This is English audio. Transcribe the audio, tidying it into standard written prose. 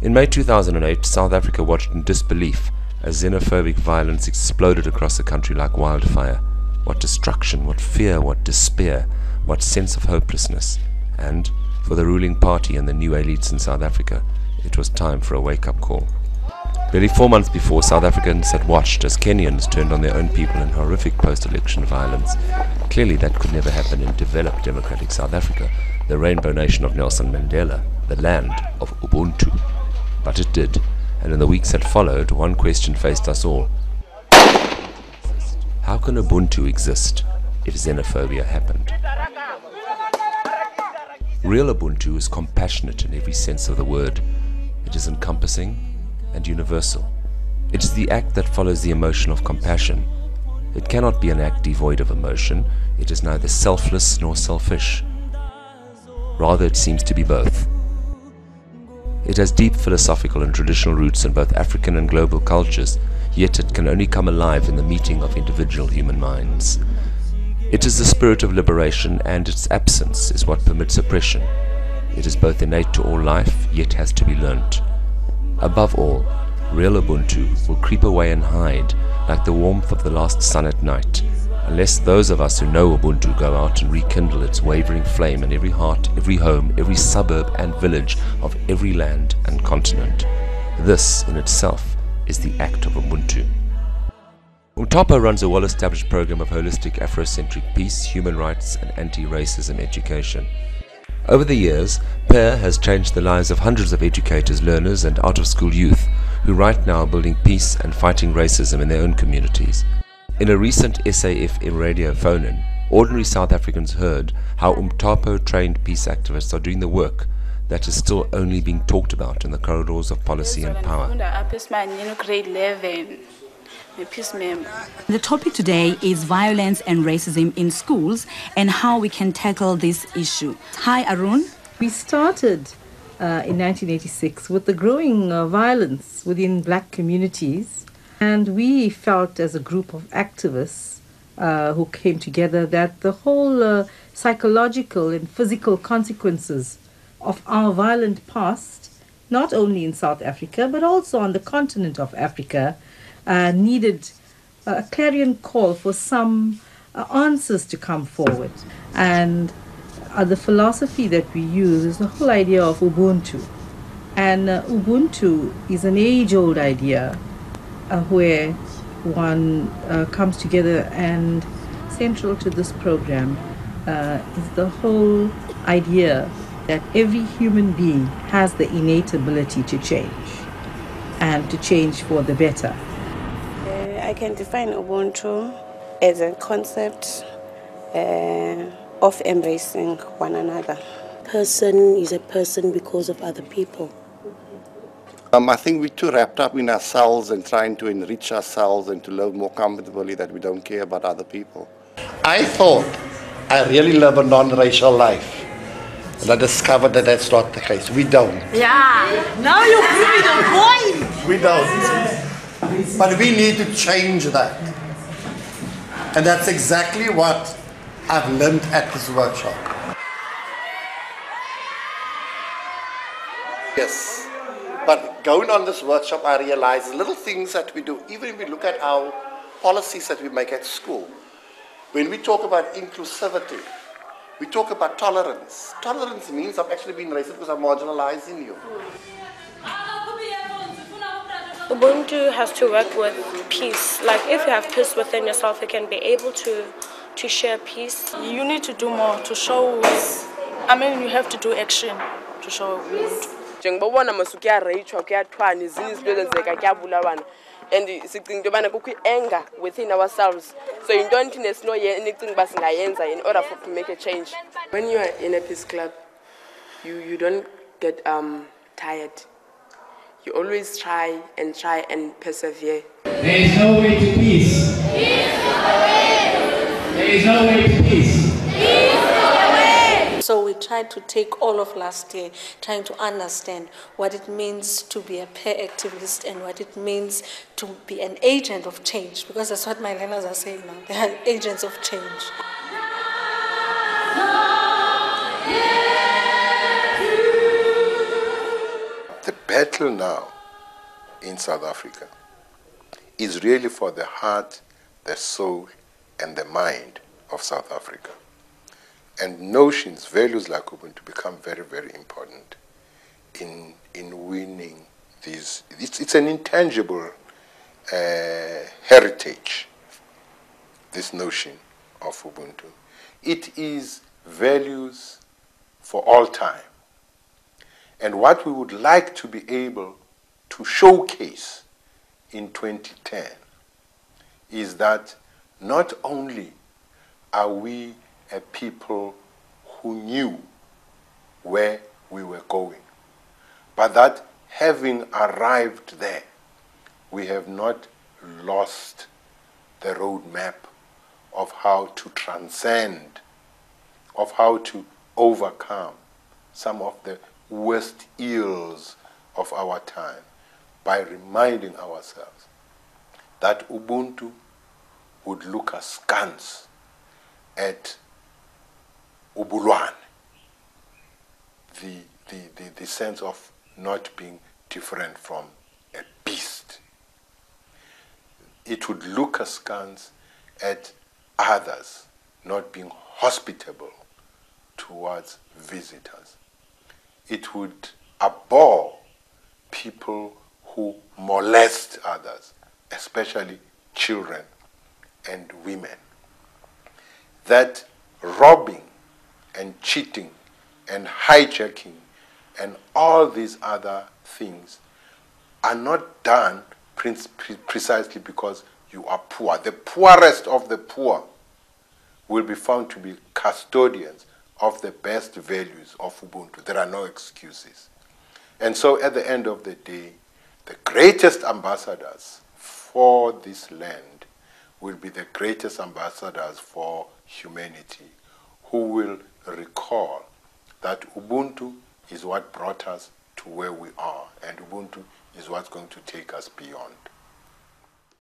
In May 2008, South Africa watched in disbelief as xenophobic violence exploded across the country like wildfire. What destruction, what fear, what despair, what sense of hopelessness. And, for the ruling party and the new elites in South Africa, it was time for a wake-up call. Barely 4 months before, South Africans had watched as Kenyans turned on their own people in horrific post-election violence. Clearly that could never happen in developed democratic South Africa, the rainbow nation of Nelson Mandela, the land of Ubuntu. But it did, and in the weeks that followed, one question faced us all. How can Ubuntu exist if xenophobia happened? Real Ubuntu is compassionate in every sense of the word. It is encompassing and universal. It is the act that follows the emotion of compassion. It cannot be an act devoid of emotion. It is neither selfless nor selfish. Rather, it seems to be both. It has deep philosophical and traditional roots in both African and global cultures, yet it can only come alive in the meeting of individual human minds. It is the spirit of liberation, and its absence is what permits oppression. It is both innate to all life, yet has to be learnt. Above all, real Ubuntu will creep away and hide like the warmth of the last sun at night, unless those of us who know Ubuntu go out and rekindle its wavering flame in every heart, every home, every suburb and village of every land and continent. This, in itself, is the act of Ubuntu. Umtapo runs a well-established program of holistic Afrocentric peace, human rights and anti-racism education. Over the years, PAIR has changed the lives of hundreds of educators, learners and out-of-school youth who right now are building peace and fighting racism in their own communities. In a recent SAFM radio phone-in, ordinary South Africans heard how Umtapo-trained peace activists are doing the work that is still only being talked about in the corridors of policy and power. The topic today is violence and racism in schools and how we can tackle this issue. Hi, Arun. We started in 1986 with the growing violence within black communities, and we felt as a group of activists who came together that the whole psychological and physical consequences of our violent past, not only in South Africa but also on the continent of Africa, needed a clarion call for some answers to come forward. And the philosophy that we use is the whole idea of Ubuntu. And Ubuntu is an age-old idea where one comes together, and central to this program is the whole idea that every human being has the innate ability to change, and to change for the better. I can define Ubuntu as a concept of embracing one another. Person is a person because of other people. I think we're too wrapped up in ourselves and trying to enrich ourselves and to live more comfortably that we don't care about other people. I thought I really live a non-racial life, and I discovered that that's not the case. We don't. Yeah, now you're proving a point. We don't. But we need to change that. And that's exactly what I've learned at this workshop. Yes. But going on this workshop, I realized little things that we do, even if we look at our policies that we make at school. When we talk about inclusivity, we talk about tolerance. Tolerance means I'm actually being racist because I'm marginalizing you. Ubuntu has to work with peace. Like if you have peace within yourself, you can be able to share peace. You need to do more to show, you have to do action to show Ubuntu. And anger within ourselves. So you don't know anything but in order to make a change. When you are in a peace club, you don't get tired. You always try and persevere. There is no way to peace. Peace is the way. There is no way to peace. Peace is the way. So we tried to take all of last year, trying to understand what it means to be a peer activist and what it means to be an agent of change, because that's what my learners are saying now. They are agents of change. The battle now in South Africa is really for the heart, the soul, and the mind of South Africa. And notions, values like Ubuntu become very, very important in winning these. It's an intangible heritage, this notion of Ubuntu. It is values for all time. And what we would like to be able to showcase in 2010 is that not only are we a people who knew where we were going, but that having arrived there, we have not lost the roadmap of how to transcend, of how to overcome some of the worst ills of our time by reminding ourselves that Ubuntu would look askance at Ubulwane, the sense of not being different from a beast. It would look askance at others not being hospitable towards visitors. It would abhor people who molest others, especially children and women. That robbing and cheating and hijacking and all these other things are not done precisely because you are poor. The poorest of the poor will be found to be custodians of the best values of Ubuntu. There are no excuses. And so at the end of the day, the greatest ambassadors for this land will be the greatest ambassadors for humanity, who will recall that Ubuntu is what brought us to where we are, and Ubuntu is what's going to take us beyond.